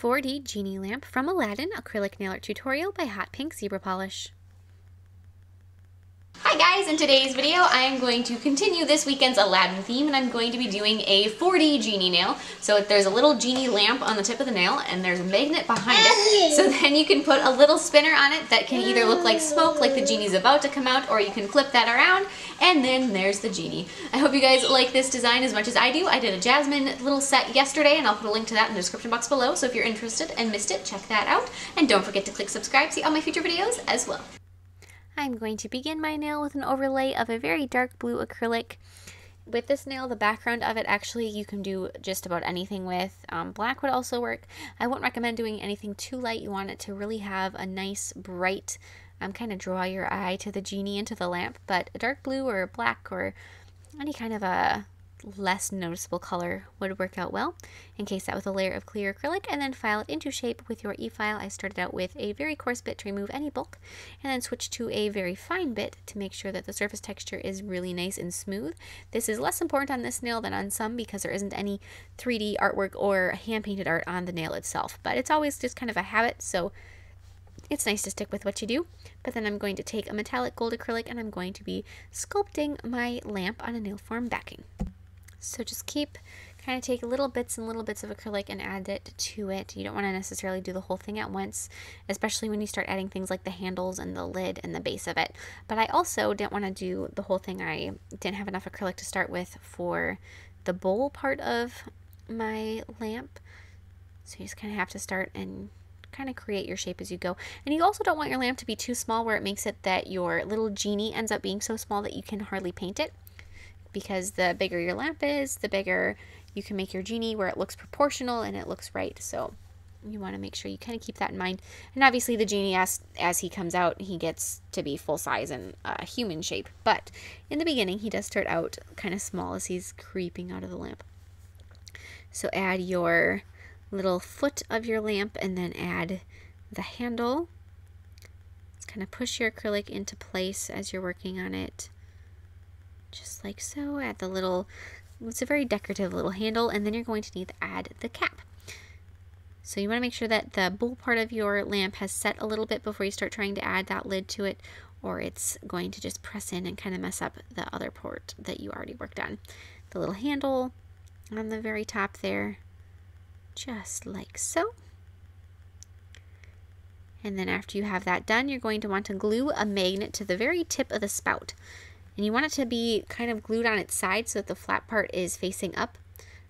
4D Genie Lamp from Aladdin Acrylic Nail Art Tutorial by Hotpinkzebrapolish. Hi guys, in today's video I am going to continue this weekend's Aladdin theme and I'm going to be doing a 4D genie nail. So there's a little genie lamp on the tip of the nail and there's a magnet behind it. So then you can put a little spinner on it that can either look like smoke, like the genie's about to come out, or you can flip that around and then there's the genie. I hope you guys like this design as much as I do. I did a Jasmine little set yesterday and I'll put a link to that in the description box below. So if you're interested and missed it, check that out. And don't forget to click subscribe to see all my future videos as well. I'm going to begin my nail with an overlay of a very dark blue acrylic. With this nail, the background of it, actually you can do just about anything with. Black would also work. I wouldn't recommend doing anything too light. You want it to really have a nice bright, kind of draw your eye to the genie and to the lamp, but a dark blue or black or any kind of a less noticeable color would work out well. Encase that with a layer of clear acrylic and then file it into shape with your E-file. I started out with a very coarse bit to remove any bulk and then switched to a very fine bit to make sure that the surface texture is really nice and smooth. This is less important on this nail than on some because there isn't any 3D artwork or hand-painted art on the nail itself, but it's always just kind of a habit, so it's nice to stick with what you do. But then I'm going to take a metallic gold acrylic and I'm going to be sculpting my lamp on a nail form backing. So just kind of take little bits and little bits of acrylic and add it to it. You don't want to necessarily do the whole thing at once, especially when you start adding things like the handles and the lid and the base of it. But I also didn't want to do the whole thing. I didn't have enough acrylic to start with for the bowl part of my lamp. So you just kind of have to start and kind of create your shape as you go. And you also don't want your lamp to be too small where it makes it that your little genie ends up being so small that you can hardly paint it. Because the bigger your lamp is, the bigger you can make your genie where it looks proportional and it looks right. So you want to make sure you kind of keep that in mind. And obviously the genie, as he comes out, he gets to be full size and human shape. But in the beginning, he does start out kind of small as he's creeping out of the lamp. So add your little foot of your lamp and then add the handle. Just kind of push your acrylic into place as you're working on it. Just like so. Add the little, it's a very decorative little handle, and then you're going to need to add the cap. So you want to make sure that the bowl part of your lamp has set a little bit before you start trying to add that lid to it, or it's going to just press in and kind of mess up the other part that you already worked on. The little handle on the very top there, just like so. And then after you have that done, you're going to want to glue a magnet to the very tip of the spout. And you want it to be kind of glued on its side so that the flat part is facing up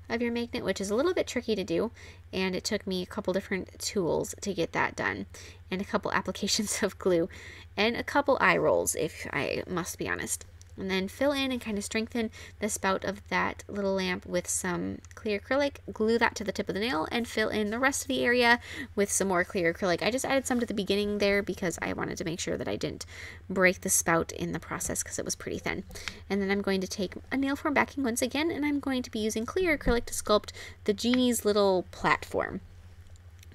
of your magnet, which is a little bit tricky to do. And it took me a couple different tools to get that done. And a couple applications of glue. And a couple eye rolls, if I must be honest. And then fill in and kind of strengthen the spout of that little lamp with some clear acrylic. Glue that to the tip of the nail and fill in the rest of the area with some more clear acrylic. I just added some to the beginning there because I wanted to make sure that I didn't break the spout in the process because it was pretty thin. And then I'm going to take a nail form backing once again and I'm going to be using clear acrylic to sculpt the genie's little platform.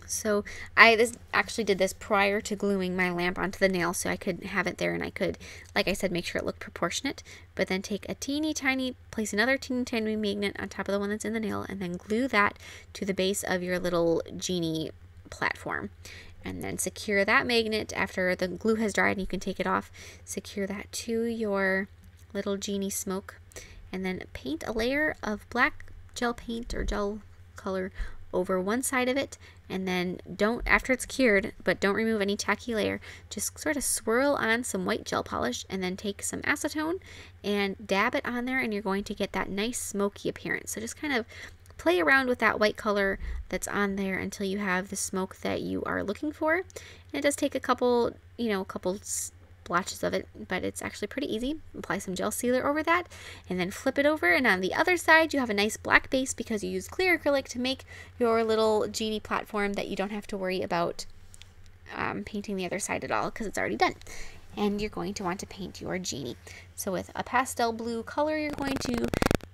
So I actually did this prior to gluing my lamp onto the nail so I could have it there and I could, like I said, make sure it looked proportionate. But then take a teeny tiny, place another teeny tiny magnet on top of the one that's in the nail and then glue that to the base of your little genie platform. And then secure that magnet after the glue has dried and you can take it off. Secure that to your little genie smoke and then paint a layer of black gel paint or gel color over one side of it, and then after it's cured, but don't remove any tacky layer, just sort of swirl on some white gel polish and then take some acetone and dab it on there and you're going to get that nice smoky appearance. So just kind of play around with that white color that's on there until you have the smoke that you are looking for. And it does take a couple splotches of it, but it's actually pretty easy. Apply some gel sealer over that and then flip it over, and on the other side you have a nice black base because you use clear acrylic to make your little genie platform that you don't have to worry about painting the other side at all because it's already done. And you're going to want to paint your genie. So with a pastel blue color you're going to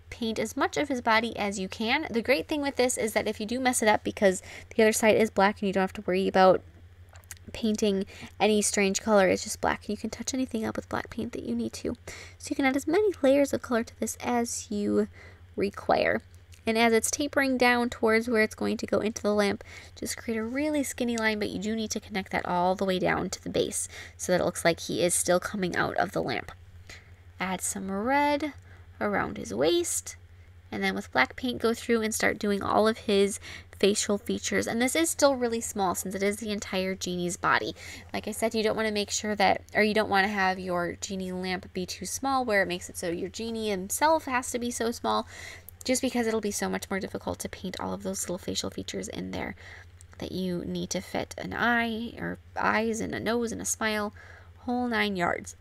paint as much of his body as you can. The great thing with this is that if you do mess it up, because the other side is black and you don't have to worry about painting any strange color, it's just black and you can touch anything up with black paint that you need to. So you can add as many layers of color to this as you require. And as it's tapering down towards where it's going to go into the lamp, just create a really skinny line, but you do need to connect that all the way down to the base so that it looks like he is still coming out of the lamp. Add some red around his waist, and then with black paint go through and start doing all of his facial features. And this is still really small since it is the entire genie's body. Like I said, you don't want to make sure that, or you don't want to have your genie lamp be too small where it makes it so your genie himself has to be so small, just because it'll be so much more difficult to paint all of those little facial features in there that you need to fit an eye or eyes and a nose and a smile, whole 9 yards.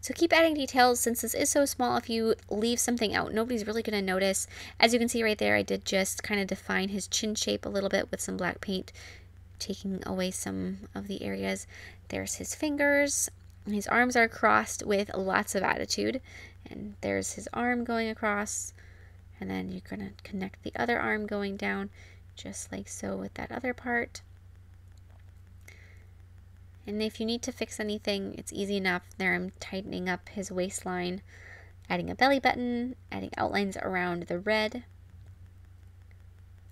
So keep adding details. Since this is so small, if you leave something out, nobody's really going to notice. As you can see right there, I did just kind of define his chin shape a little bit with some black paint, taking away some of the areas. There's his fingers. His arms are crossed with lots of attitude. And there's his arm going across. And then you're going to connect the other arm going down, just like so with that other part. And if you need to fix anything, it's easy enough. There I'm tightening up his waistline, adding a belly button, adding outlines around the red,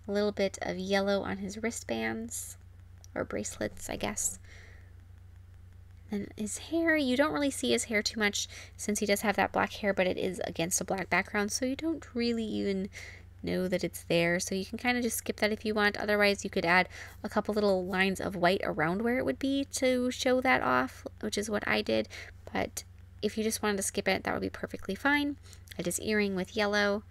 a little bit of yellow on his wristbands, or bracelets, I guess. And his hair, you don't really see his hair too much since he does have that black hair, but it is against a black background, so you don't really even know that it's there, so you can kind of just skip that if you want. Otherwise, you could add a couple little lines of white around where it would be to show that off, which is what I did. But if you just wanted to skip it, that would be perfectly fine. I just earring with yellow,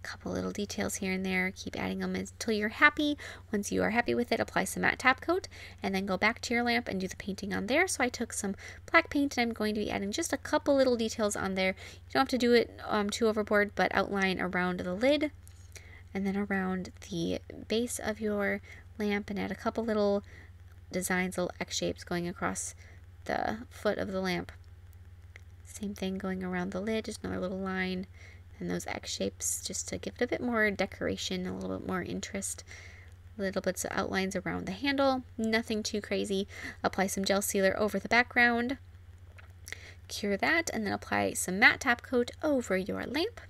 a couple little details here and there. Keep adding them until you're happy. Once you are happy with it, apply some matte top coat and then go back to your lamp and do the painting on there. So I took some black paint and I'm going to be adding just a couple little details on there. You don't have to do it too overboard, but outline around the lid and then around the base of your lamp, and add a couple little designs, little X shapes going across the foot of the lamp. Same thing going around the lid, just another little line, and those X shapes just to give it a bit more decoration, a little bit more interest. Little bits of outlines around the handle, nothing too crazy. Apply some gel sealer over the background, cure that, and then apply some matte top coat over your lamp.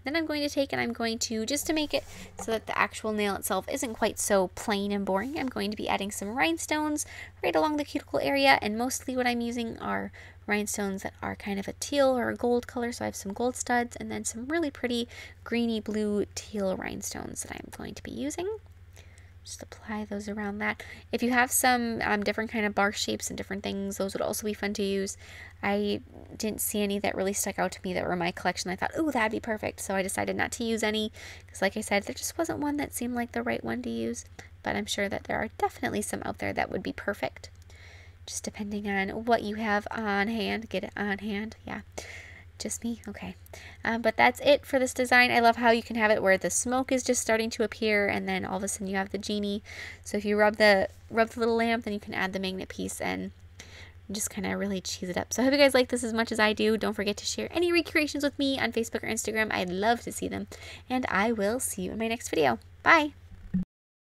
Then I'm going to take and I'm going to, just to make it so that the actual nail itself isn't quite so plain and boring, I'm going to be adding some rhinestones right along the cuticle area, and mostly what I'm using are rhinestones that are kind of a teal or a gold color, so I have some gold studs and then some really pretty greeny blue teal rhinestones that I'm going to be using. Just apply those around that. If you have some different kind of bar shapes and different things, those would also be fun to use. I didn't see any that really stuck out to me that were in my collection. I thought, oh, that'd be perfect. So I decided not to use any because, like I said, there just wasn't one that seemed like the right one to use. But I'm sure that there are definitely some out there that would be perfect. Just depending on what you have on hand. Get it on hand. Yeah. Just me? Okay. But that's it for this design. I love how you can have it where the smoke is just starting to appear and then all of a sudden you have the genie. So if you rub the little lamp, then you can add the magnet piece and just kind of really cheese it up. So I hope you guys like this as much as I do. Don't forget to share any recreations with me on Facebook or Instagram. I'd love to see them. And I will see you in my next video. Bye!